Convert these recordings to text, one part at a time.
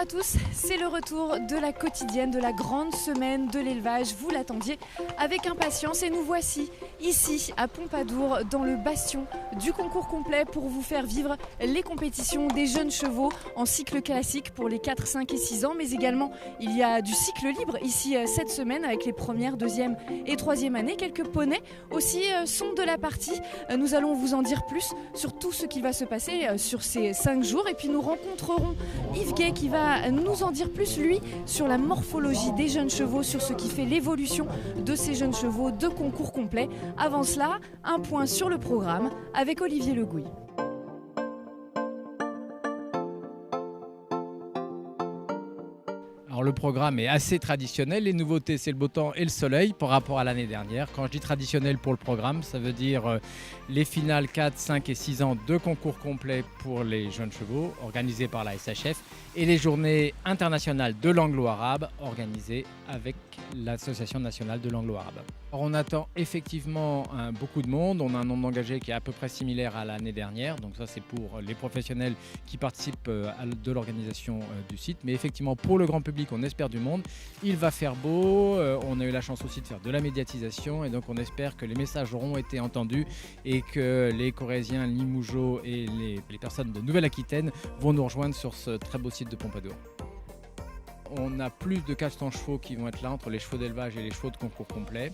tous, c'est le retour de la quotidienne, de la grande semaine de l'élevage. Vous l'attendiez avec impatience et nous voici ici à Pompadour dans le bastion du concours complet pour vous faire vivre les compétitions des jeunes chevaux en cycle classique pour les 4, 5 et 6 ans. Mais également il y a du cycle libre ici cette semaine avec les premières, deuxième et troisième années. Quelques poneys aussi sont de la partie. Nous allons vous en dire plus sur tout ce qui va se passer sur ces 5 jours. Et puis nous rencontrerons Yves Gay qui va nous en dire plus, lui, sur la morphologie des jeunes chevaux, sur ce qui fait l'évolution de ces jeunes chevaux de concours complet. Avant cela, un point sur le programme avec Olivier Le Gouy. Alors le programme est assez traditionnel, les nouveautés c'est le beau temps et le soleil par rapport à l'année dernière. Quand je dis traditionnel pour le programme, ça veut dire les finales 4, 5 et 6 ans de concours complet pour les jeunes chevaux organisés par la SHF et les journées internationales de l'anglo-arabe organisées avec l'Association nationale de l'anglo-arabe. Alors on attend effectivement beaucoup de monde, on a un nombre d'engagés qui est à peu près similaire à l'année dernière, donc ça c'est pour les professionnels qui participent de l'organisation du site, mais effectivement pour le grand public on espère du monde, il va faire beau, on a eu la chance aussi de faire de la médiatisation et donc on espère que les messages auront été entendus et que les Corréziens, Limougeaux et les personnes de Nouvelle-Aquitaine vont nous rejoindre sur ce très beau site de Pompadour. On a plus de 400 chevaux qui vont être là, entre les chevaux d'élevage et les chevaux de concours complet.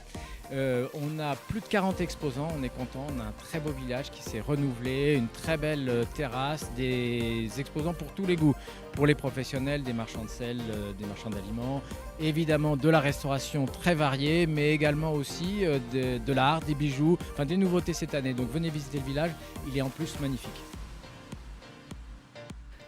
On a plus de 40 exposants, on est content, on a un très beau village qui s'est renouvelé, une très belle terrasse, des exposants pour tous les goûts, pour les professionnels, des marchands de sel, des marchands d'aliments, évidemment de la restauration très variée, mais également aussi de l'art, des bijoux, enfin des nouveautés cette année. Donc venez visiter le village, il est en plus magnifique.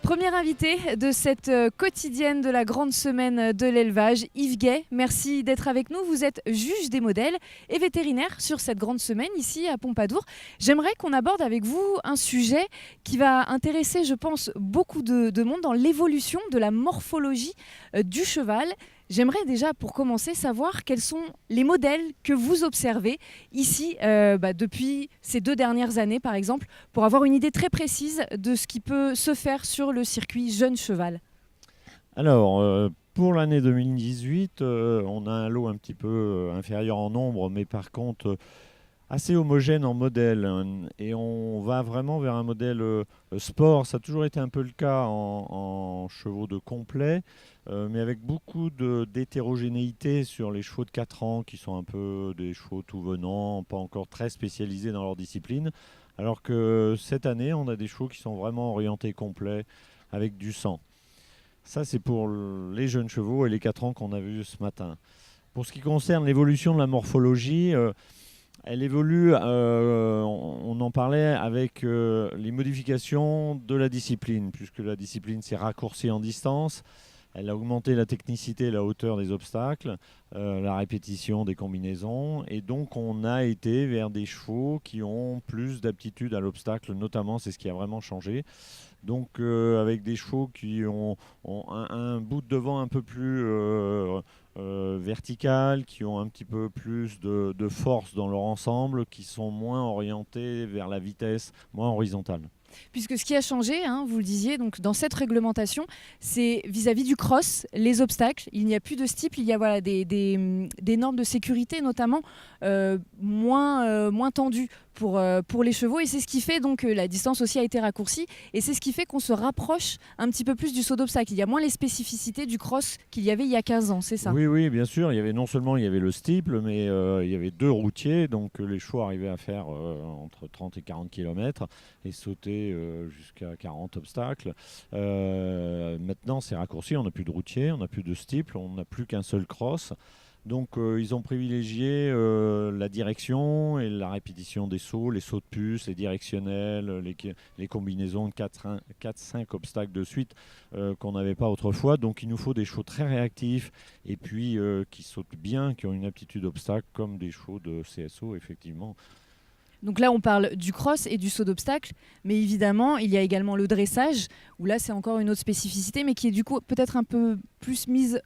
Premier invité de cette quotidienne de la grande semaine de l'élevage, Yves Gay. Merci d'être avec nous. Vous êtes juge des modèles et vétérinaire sur cette grande semaine ici à Pompadour. J'aimerais qu'on aborde avec vous un sujet qui va intéresser, je pense, beaucoup de monde dans l'évolution de la morphologie du cheval. J'aimerais déjà, pour commencer, savoir quels sont les modèles que vous observez ici depuis ces 2 dernières années, par exemple, pour avoir une idée très précise de ce qui peut se faire sur le circuit jeune cheval. Alors, pour l'année 2018, on a un lot un petit peu inférieur en nombre, mais par contre assez homogène en modèle. Et on va vraiment vers un modèle sport. Ça a toujours été un peu le cas en chevaux de complet. Mais avec beaucoup d'hétérogénéité sur les chevaux de 4 ans qui sont un peu des chevaux tout venants, pas encore très spécialisés dans leur discipline. Alors que cette année, on a des chevaux qui sont vraiment orientés complets avec du sang. Ça, c'est pour les jeunes chevaux et les 4 ans qu'on a vus ce matin. Pour ce qui concerne l'évolution de la morphologie, elle évolue, on en parlait avec les modifications de la discipline, puisque la discipline s'est raccourcie en distance. Elle a augmenté la technicité et la hauteur des obstacles, la répétition des combinaisons. Et donc, on a été vers des chevaux qui ont plus d'aptitude à l'obstacle, notamment, c'est ce qui a vraiment changé. Donc, avec des chevaux qui ont un bout de devant un peu plus vertical, qui ont un petit peu plus de force dans leur ensemble, qui sont moins orientés vers la vitesse, moins horizontale. Puisque ce qui a changé, vous le disiez, donc dans cette réglementation, c'est vis-à-vis du cross, les obstacles. Il n'y a plus de steeple, il y a des normes de sécurité notamment moins tendues pour les chevaux. Et c'est ce qui fait donc la distance aussi a été raccourcie. Et c'est ce qui fait qu'on se rapproche un petit peu plus du saut d'obstacle. Il y a moins les spécificités du cross qu'il y avait il y a 15 ans, c'est ça? Oui, bien sûr. Il y avait non seulement le steeple, mais il y avait 2 routiers. Donc les chevaux arrivaient à faire entre 30 et 40 km et sauter jusqu'à 40 obstacles. Maintenant, c'est raccourci. On n'a plus de routier, on n'a plus de steeple, on n'a plus qu'un seul cross. Donc ils ont privilégié la direction et la répétition des sauts, les sauts de puce, les directionnels, les combinaisons de 4-5 obstacles de suite qu'on n'avait pas autrefois. Donc il nous faut des chevaux très réactifs et puis qui sautent bien, qui ont une aptitude obstacle comme des chevaux de CSO effectivement. Donc là, on parle du cross et du saut d'obstacle, mais évidemment, il y a également le dressage, où là, c'est encore une autre spécificité, mais qui est du coup peut-être un peu plus mise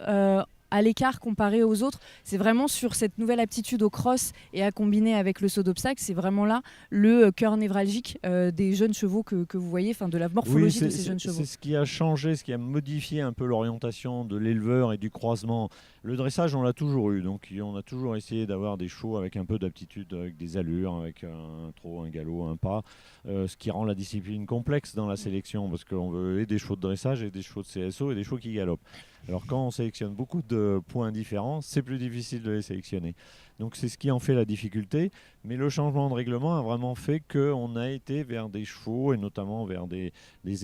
à l'écart comparé aux autres. C'est vraiment sur cette nouvelle aptitude au cross et à combiner avec le saut d'obstacle. C'est vraiment là le cœur névralgique des jeunes chevaux que vous voyez, de la morphologie de ces jeunes chevaux. C'est ce qui a changé, ce qui a modifié un peu l'orientation de l'éleveur et du croisement. Le dressage, on l'a toujours eu, donc on a toujours essayé d'avoir des chevaux avec un peu d'aptitude, avec des allures, avec un trot, un galop, un pas, ce qui rend la discipline complexe dans la sélection, parce qu'on veut et des chevaux de dressage et des chevaux de CSO et des chevaux qui galopent. Alors quand on sélectionne beaucoup de points différents, c'est plus difficile de les sélectionner. Donc c'est ce qui en fait la difficulté, mais le changement de règlement a vraiment fait qu'on a été vers des chevaux et notamment vers des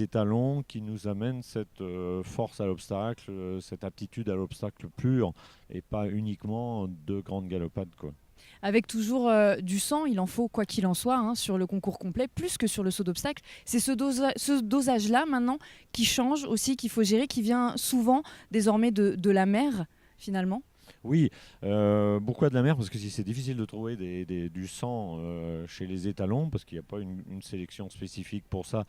étalons qui nous amènent cette force à l'obstacle, cette aptitude à l'obstacle pur et pas uniquement de grandes galopades, quoi. Avec toujours du sang, il en faut quoi qu'il en soit sur le concours complet, plus que sur le saut d'obstacle. C'est ce dosage-là maintenant qui change aussi, qu'il faut gérer, qui vient souvent désormais de la mer finalement. Oui, pourquoi de la mer? Parce que c'est difficile de trouver du sang chez les étalons, parce qu'il n'y a pas une sélection spécifique pour ça,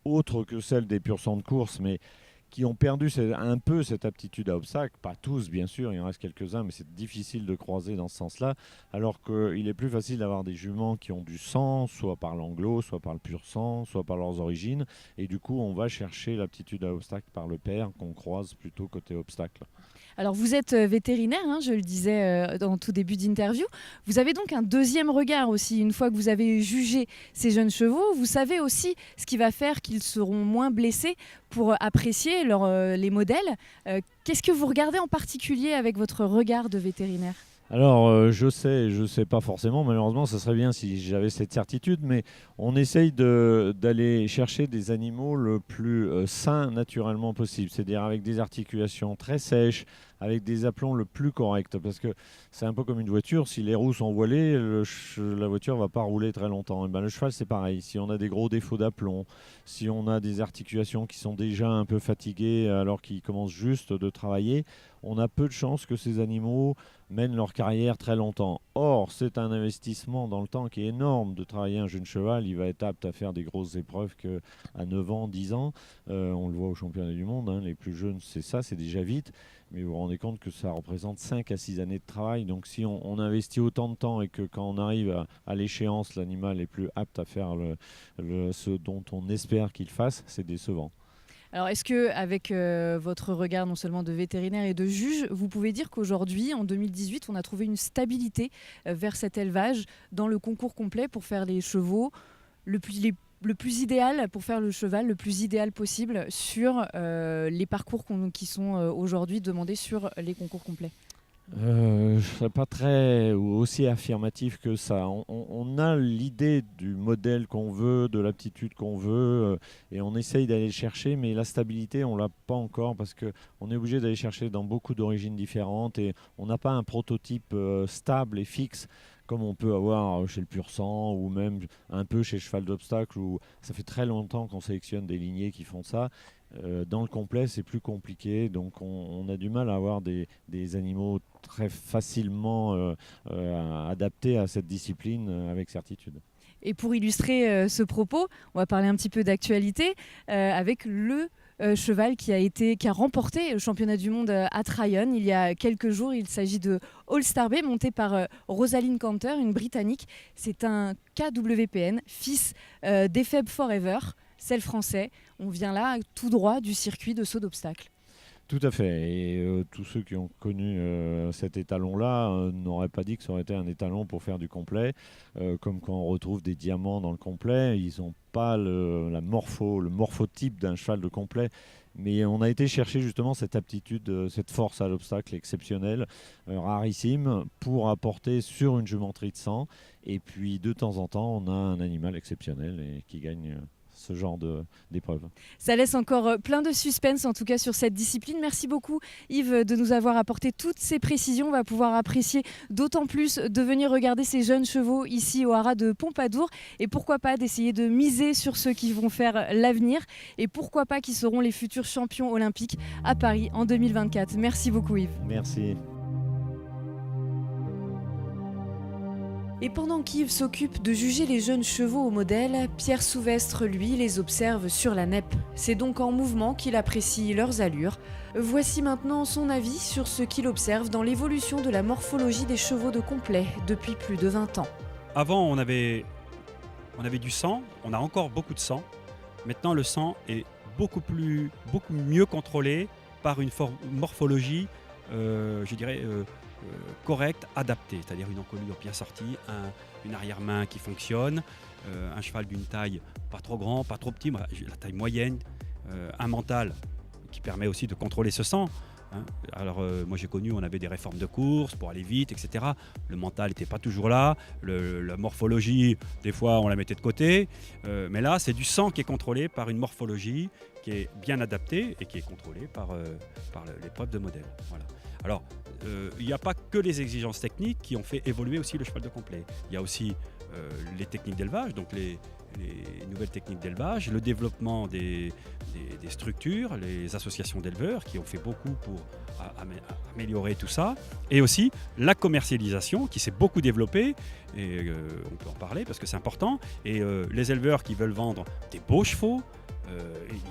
autre que celle des pur sang de course, mais qui ont perdu un peu cette aptitude à obstacle. Pas tous, bien sûr, il en reste quelques-uns, mais c'est difficile de croiser dans ce sens-là, alors qu'il est plus facile d'avoir des juments qui ont du sang, soit par l'anglo, soit par le pur sang, soit par leurs origines, et du coup, on va chercher l'aptitude à obstacle par le père, qu'on croise plutôt côté obstacle. Alors vous êtes vétérinaire, je le disais en tout début d'interview. Vous avez donc un deuxième regard aussi. Une fois que vous avez jugé ces jeunes chevaux, vous savez aussi ce qui va faire qu'ils seront moins blessés pour apprécier les modèles. Qu'est-ce que vous regardez en particulier avec votre regard de vétérinaire ? Alors, je sais pas forcément, malheureusement, ça serait bien si j'avais cette certitude, mais on essaye d'aller chercher des animaux le plus sains naturellement possible, c'est-à-dire avec des articulations très sèches, avec des aplombs le plus corrects, parce que c'est un peu comme une voiture, si les roues sont voilées, la voiture va pas rouler très longtemps. Et ben, le cheval, c'est pareil, si on a des gros défauts d'aplomb, si on a des articulations qui sont déjà un peu fatiguées alors qu'ils commencent juste de travailler, on a peu de chances que ces animaux mènent leur carrière très longtemps. Or, c'est un investissement dans le temps qui est énorme de travailler un jeune cheval. Il va être apte à faire des grosses épreuves qu'à 9 ans, 10 ans. On le voit au championnat du monde, les plus jeunes, c'est déjà vite. Mais vous vous rendez compte que ça représente 5 à 6 années de travail. Donc si on investit autant de temps et que quand on arrive à l'échéance, l'animal est plus apte à faire ce dont on espère qu'il fasse, c'est décevant. Alors, est-ce qu'avec votre regard non seulement de vétérinaire et de juge, vous pouvez dire qu'aujourd'hui, en 2018, on a trouvé une stabilité vers cet élevage dans le concours complet pour faire les chevaux le plus idéal, pour faire le cheval le plus idéal possible sur les parcours qui sont aujourd'hui demandés sur les concours complets ? Je ne serais pas très ou aussi affirmatif que ça. On a l'idée du modèle qu'on veut, de l'aptitude qu'on veut, et on essaye d'aller le chercher, mais la stabilité, on ne l'a pas encore parce qu'on est obligé d'aller chercher dans beaucoup d'origines différentes et on n'a pas un prototype stable et fixe comme on peut avoir chez le pur sang ou même un peu chez cheval d'obstacle où ça fait très longtemps qu'on sélectionne des lignées qui font ça. Dans le complet, c'est plus compliqué, donc on a du mal à avoir des animaux très facilement adaptés à cette discipline avec certitude. Et pour illustrer ce propos, on va parler un petit peu d'actualité avec le cheval qui a remporté le championnat du monde à Tryon il y a quelques jours. Il s'agit de All Star Bay, monté par Rosalind Canter, une Britannique. C'est un KWPN, fils d'Epheb Forever, celle français. On vient là tout droit du circuit de saut d'obstacle. Tout à fait. Et tous ceux qui ont connu cet étalon-là n'auraient pas dit que ça aurait été un étalon pour faire du complet. Comme quand on retrouve des diamants dans le complet, ils n'ont pas le morphotype d'un cheval de complet. Mais on a été chercher justement cette aptitude, cette force à l'obstacle exceptionnelle, rarissime, pour apporter sur une jumenterie de sang. Et puis de temps en temps, on a un animal exceptionnel et qui gagne ce genre d'épreuve. Ça laisse encore plein de suspense en tout cas sur cette discipline. Merci beaucoup Yves de nous avoir apporté toutes ces précisions. On va pouvoir apprécier d'autant plus de venir regarder ces jeunes chevaux ici au haras de Pompadour et pourquoi pas d'essayer de miser sur ceux qui vont faire l'avenir et pourquoi pas qui seront les futurs champions olympiques à Paris en 2024. Merci beaucoup Yves. Merci. Et pendant qu'Yves s'occupe de juger les jeunes chevaux au modèle, Pierre Souvestre, lui, les observe sur la neppe. C'est donc en mouvement qu'il apprécie leurs allures. Voici maintenant son avis sur ce qu'il observe dans l'évolution de la morphologie des chevaux de complet depuis plus de 20 ans. Avant, on avait du sang, on a encore beaucoup de sang. Maintenant, le sang est beaucoup mieux contrôlé par une morphologie, correcte, adaptée, c'est-à-dire une encolure bien sortie, une arrière-main qui fonctionne, un cheval d'une taille pas trop grand, pas trop petit, la taille moyenne, un mental qui permet aussi de contrôler ce sang. Alors moi j'ai connu, on avait des réformes de course pour aller vite, etc. Le mental n'était pas toujours là, la morphologie, des fois on la mettait de côté, mais là c'est du sang qui est contrôlé par une morphologie qui est bien adaptée et qui est contrôlée par l'épreuve de modèle. Voilà. Alors il n'y a pas que les exigences techniques qui ont fait évoluer aussi le cheval de complet. Il y a aussi les techniques d'élevage, donc les nouvelles techniques d'élevage, le développement des structures, les associations d'éleveurs qui ont fait beaucoup pour améliorer tout ça, et aussi la commercialisation qui s'est beaucoup développée, et on peut en parler parce que c'est important, et les éleveurs qui veulent vendre des beaux chevaux,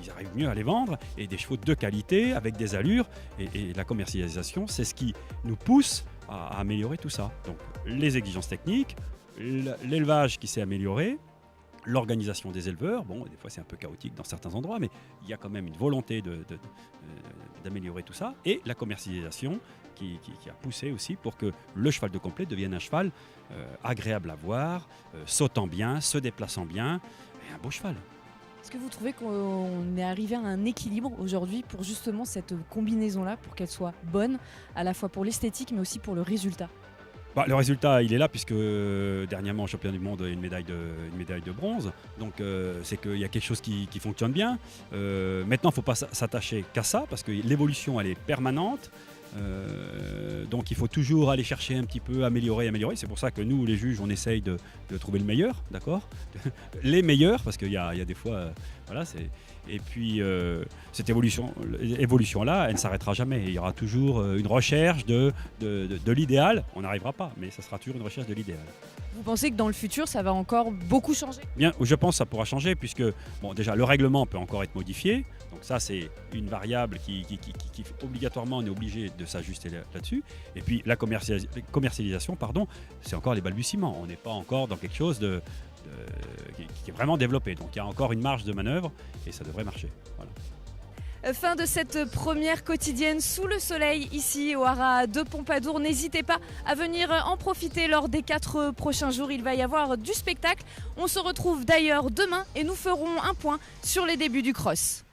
ils arrivent mieux à les vendre, et des chevaux de qualité avec des allures, et la commercialisation, c'est ce qui nous pousse à améliorer tout ça. Donc les exigences techniques, l'élevage qui s'est amélioré, l'organisation des éleveurs, bon, des fois c'est un peu chaotique dans certains endroits, mais il y a quand même une volonté d'améliorer tout ça, et la commercialisation qui a poussé aussi pour que le cheval de complet devienne un cheval agréable à voir, sautant bien, se déplaçant bien, et un beau cheval. Est-ce que vous trouvez qu'on est arrivé à un équilibre aujourd'hui pour justement cette combinaison-là, pour qu'elle soit bonne, à la fois pour l'esthétique mais aussi pour le résultat ? Le résultat, il est là puisque dernièrement, au championnat du monde, il y a une médaille de bronze. Donc, c'est qu'il y a quelque chose qui fonctionne bien. Maintenant, il ne faut pas s'attacher qu'à ça parce que l'évolution, elle est permanente. Donc, il faut toujours aller chercher un petit peu, améliorer. C'est pour ça que nous, les juges, on essaye de trouver le meilleur, d'accord ? Les meilleurs, parce qu'il y a des fois... voilà, c'est... Et puis, cette évolution-là, elle ne s'arrêtera jamais. Il y aura toujours une recherche de l'idéal. On n'arrivera pas, mais ça sera toujours une recherche de l'idéal. Vous pensez que dans le futur, ça va encore beaucoup changer ? Bien, je pense que ça pourra changer, puisque déjà, le règlement peut encore être modifié. Donc ça, c'est une variable qui obligatoirement, on est obligé de s'ajuster là-dessus. Et puis, la commercialisation, c'est encore les balbutiements. On n'est pas encore dans quelque chose qui est vraiment développé. Donc il y a encore une marge de manœuvre et ça devrait marcher. Voilà. Fin de cette première quotidienne sous le soleil ici au Haras de Pompadour. N'hésitez pas à venir en profiter lors des 4 prochains jours. Il va y avoir du spectacle. On se retrouve d'ailleurs demain et nous ferons un point sur les débuts du cross.